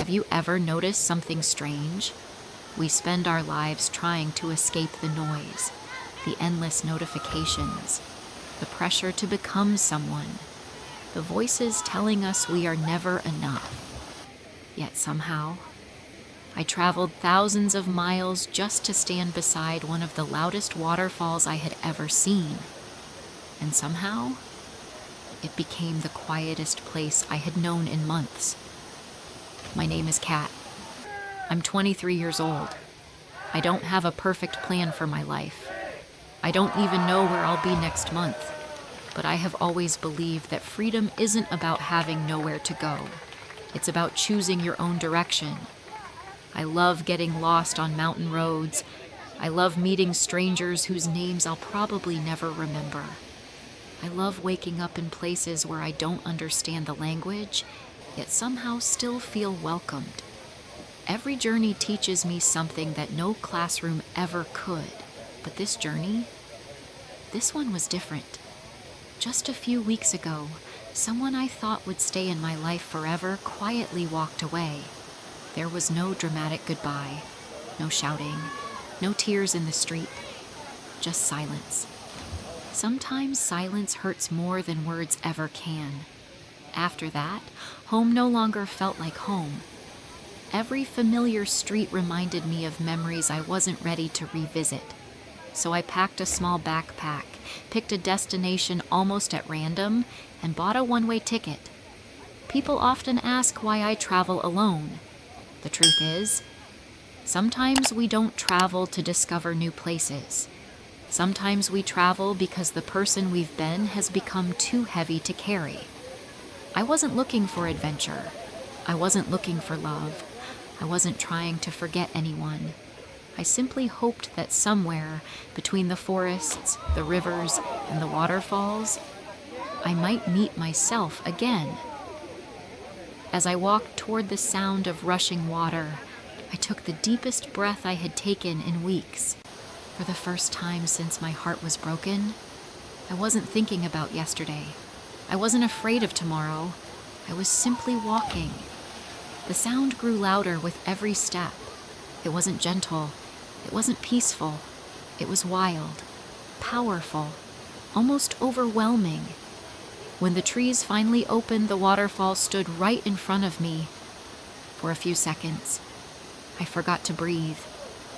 Have you ever noticed something strange? We spend our lives trying to escape the noise, the endless notifications, the pressure to become someone, the voices telling us we are never enough. Yet somehow, I traveled thousands of miles just to stand beside one of the loudest waterfalls I had ever seen. And somehow, it became the quietest place I had known in months. My name is Kat. I'm 23 years old. I don't have a perfect plan for my life. I don't even know where I'll be next month. But I have always believed that freedom isn't about having nowhere to go. It's about choosing your own direction. I love getting lost on mountain roads. I love meeting strangers whose names I'll probably never remember. I love waking up in places where I don't understand the language, yet somehow still feel welcomed. Every journey teaches me something that no classroom ever could. But this journey, this one was different. Just a few weeks ago, someone I thought would stay in my life forever quietly walked away. There was no dramatic goodbye, no shouting, no tears in the street, just silence. Sometimes silence hurts more than words ever can. After that, home no longer felt like home. Every familiar street reminded me of memories I wasn't ready to revisit. So I packed a small backpack, picked a destination almost at random, and bought a one-way ticket. People often ask why I travel alone. The truth is, sometimes we don't travel to discover new places. Sometimes we travel because the person we've been has become too heavy to carry. I wasn't looking for adventure. I wasn't looking for love. I wasn't trying to forget anyone. I simply hoped that somewhere between the forests, the rivers, and the waterfalls, I might meet myself again. As I walked toward the sound of rushing water, I took the deepest breath I had taken in weeks. For the first time since my heart was broken, I wasn't thinking about yesterday. I wasn't afraid of tomorrow. I was simply walking. The sound grew louder with every step. It wasn't gentle. It wasn't peaceful. It was wild, powerful, almost overwhelming. When the trees finally opened, the waterfall stood right in front of me. For a few seconds, I forgot to breathe.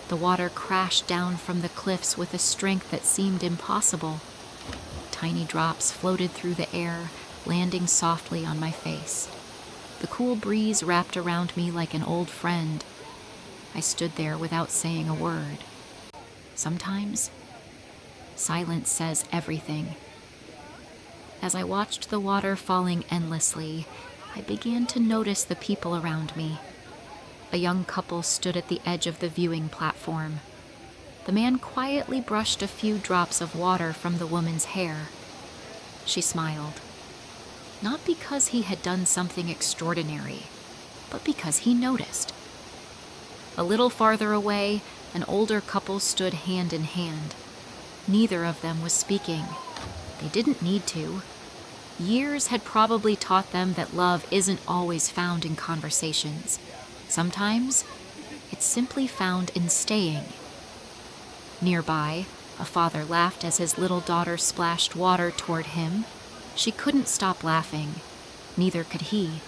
The water crashed down from the cliffs with a strength that seemed impossible. Tiny drops floated through the air, landing softly on my face. The cool breeze wrapped around me like an old friend. I stood there without saying a word. Sometimes, silence says everything. As I watched the water falling endlessly, I began to notice the people around me. A young couple stood at the edge of the viewing platform. The man quietly brushed a few drops of water from the woman's hair. She smiled. Not because he had done something extraordinary, but because he noticed. A little farther away, an older couple stood hand in hand. Neither of them was speaking. They didn't need to. Years had probably taught them that love isn't always found in conversations. Sometimes, it's simply found in staying. Nearby, a father laughed as his little daughter splashed water toward him. She couldn't stop laughing. Neither could he.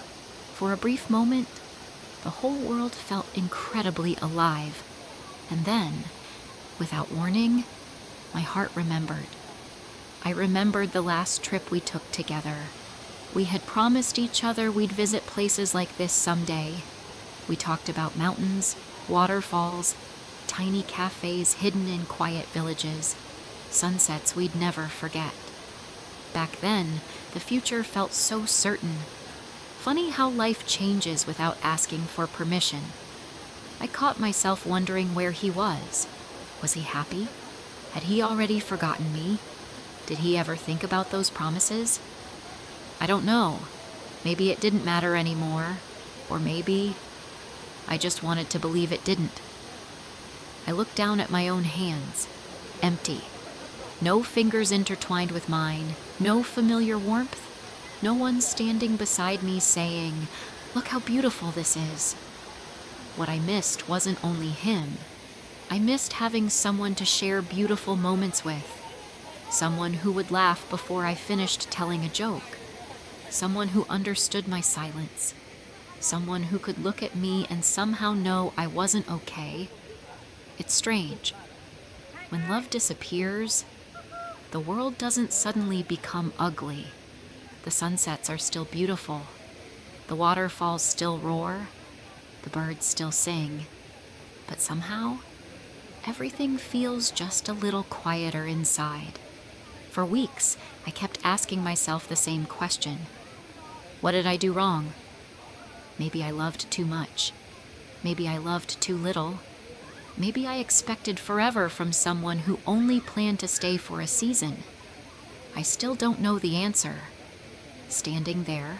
For a brief moment, the whole world felt incredibly alive. And then, without warning, my heart remembered. I remembered the last trip we took together. We had promised each other we'd visit places like this someday. We talked about mountains, waterfalls, tiny cafes hidden in quiet villages, sunsets we'd never forget. Back then, the future felt so certain. Funny how life changes without asking for permission. I caught myself wondering where he was. Was he happy? Had he already forgotten me? Did he ever think about those promises? I don't know. Maybe it didn't matter anymore, or maybe I just wanted to believe it didn't. I looked down at my own hands, empty. No fingers intertwined with mine, no familiar warmth, no one standing beside me saying, "Look how beautiful this is." What I missed wasn't only him. I missed having someone to share beautiful moments with, someone who would laugh before I finished telling a joke, someone who understood my silence, someone who could look at me and somehow know I wasn't okay. It's strange. When love disappears, the world doesn't suddenly become ugly. The sunsets are still beautiful. The waterfalls still roar. The birds still sing. But somehow, everything feels just a little quieter inside. For weeks, I kept asking myself the same question. What did I do wrong? Maybe I loved too much. Maybe I loved too little. Maybe I expected forever from someone who only planned to stay for a season. I still don't know the answer. Standing there,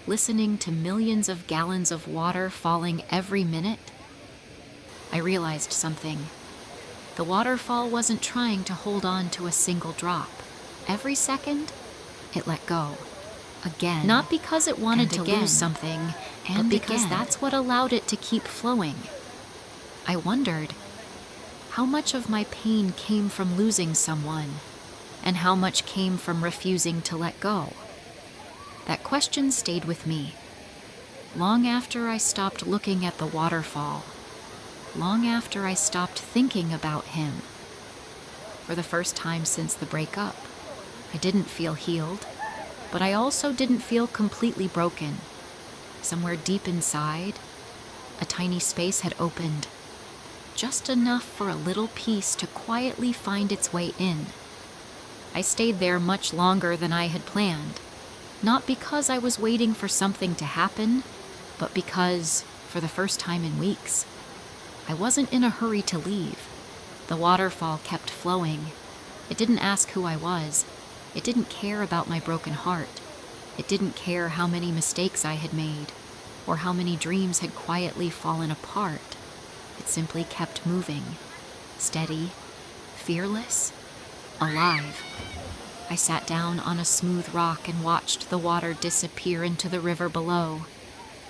listening to millions of gallons of water falling every minute, I realized something. The waterfall wasn't trying to hold on to a single drop. Every second, it let go. Again. Not because it wanted to lose something, but because that's what allowed it to keep flowing. I wondered, how much of my pain came from losing someone, and how much came from refusing to let go? That question stayed with me, long after I stopped looking at the waterfall, long after I stopped thinking about him. For the first time since the breakup, I didn't feel healed, but I also didn't feel completely broken. Somewhere deep inside, a tiny space had opened, just enough for a little piece to quietly find its way in. I stayed there much longer than I had planned, not because I was waiting for something to happen, but because, for the first time in weeks, I wasn't in a hurry to leave. The waterfall kept flowing. It didn't ask who I was. It didn't care about my broken heart. It didn't care how many mistakes I had made, or how many dreams had quietly fallen apart. It simply kept moving, steady, fearless, alive. I sat down on a smooth rock and watched the water disappear into the river below.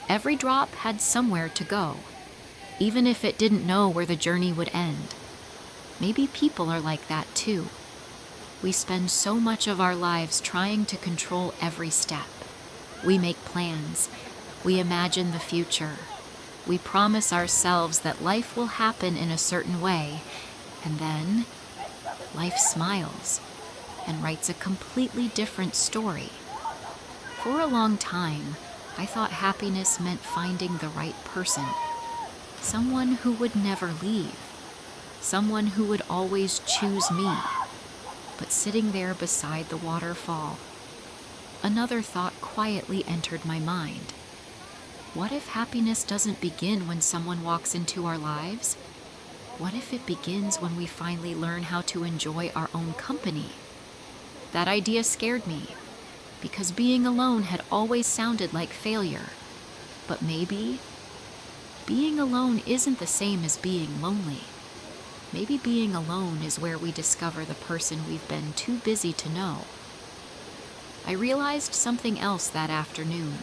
Every drop had somewhere to go, even if it didn't know where the journey would end. Maybe people are like that too. We spend so much of our lives trying to control every step. We make plans. We imagine the future. We promise ourselves that life will happen in a certain way, and then life smiles and writes a completely different story. For a long time, I thought happiness meant finding the right person, someone who would never leave, someone who would always choose me. But sitting there beside the waterfall, another thought quietly entered my mind. What if happiness doesn't begin when someone walks into our lives? What if it begins when we finally learn how to enjoy our own company? That idea scared me, because being alone had always sounded like failure. But maybe being alone isn't the same as being lonely. Maybe being alone is where we discover the person we've been too busy to know. I realized something else that afternoon.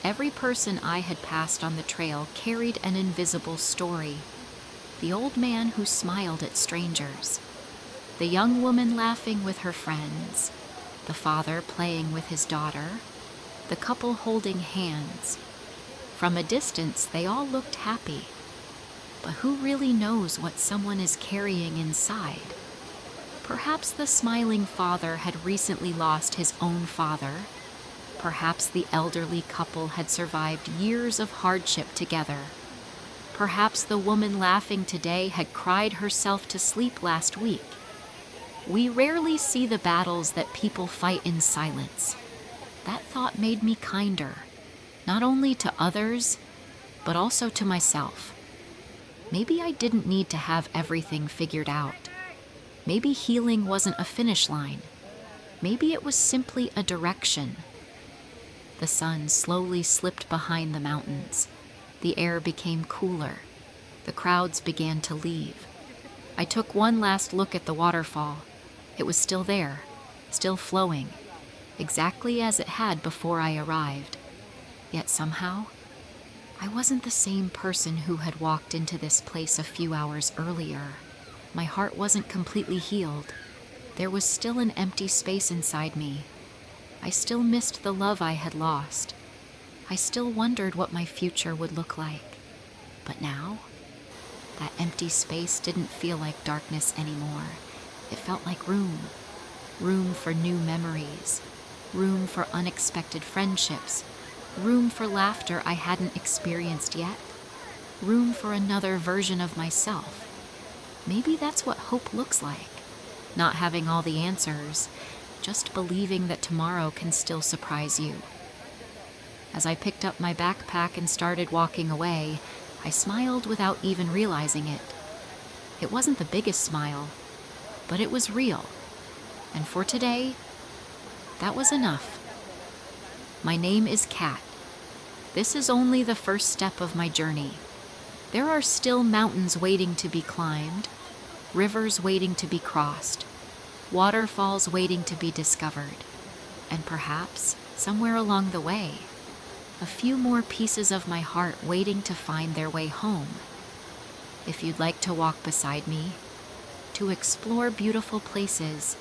Every person I had passed on the trail carried an invisible story. The old man who smiled at strangers, the young woman laughing with her friends, the father playing with his daughter, the couple holding hands. From a distance, they all looked happy. But who really knows what someone is carrying inside? Perhaps the smiling father had recently lost his own father. Perhaps the elderly couple had survived years of hardship together. Perhaps the woman laughing today had cried herself to sleep last week. We rarely see the battles that people fight in silence. That thought made me kinder, not only to others, but also to myself. Maybe I didn't need to have everything figured out. Maybe healing wasn't a finish line. Maybe it was simply a direction. The sun slowly slipped behind the mountains. The air became cooler. The crowds began to leave. I took one last look at the waterfall. It was still there, still flowing, exactly as it had before I arrived. Yet somehow, I wasn't the same person who had walked into this place a few hours earlier. My heart wasn't completely healed. There was still an empty space inside me. I still missed the love I had lost. I still wondered what my future would look like. But now, that empty space didn't feel like darkness anymore. It felt like room. Room for new memories. Room for unexpected friendships. Room for laughter I hadn't experienced yet. Room for another version of myself. Maybe that's what hope looks like. Not having all the answers, just believing that tomorrow can still surprise you. As I picked up my backpack and started walking away, I smiled without even realizing it. It wasn't the biggest smile, but it was real. And for today, that was enough. My name is Kat. This is only the first step of my journey. There are still mountains waiting to be climbed, rivers waiting to be crossed, waterfalls waiting to be discovered, and perhaps, somewhere along the way, a few more pieces of my heart waiting to find their way home. If you'd like to walk beside me, to explore beautiful places,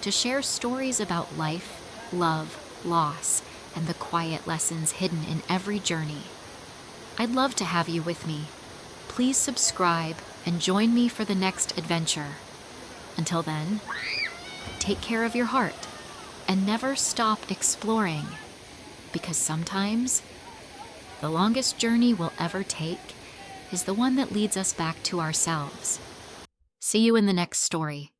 to share stories about life, love, loss, and the quiet lessons hidden in every journey, I'd love to have you with me. Please subscribe and join me for the next adventure. Until then, take care of your heart and never stop exploring, because sometimes the longest journey we'll ever take is the one that leads us back to ourselves. See you in the next story.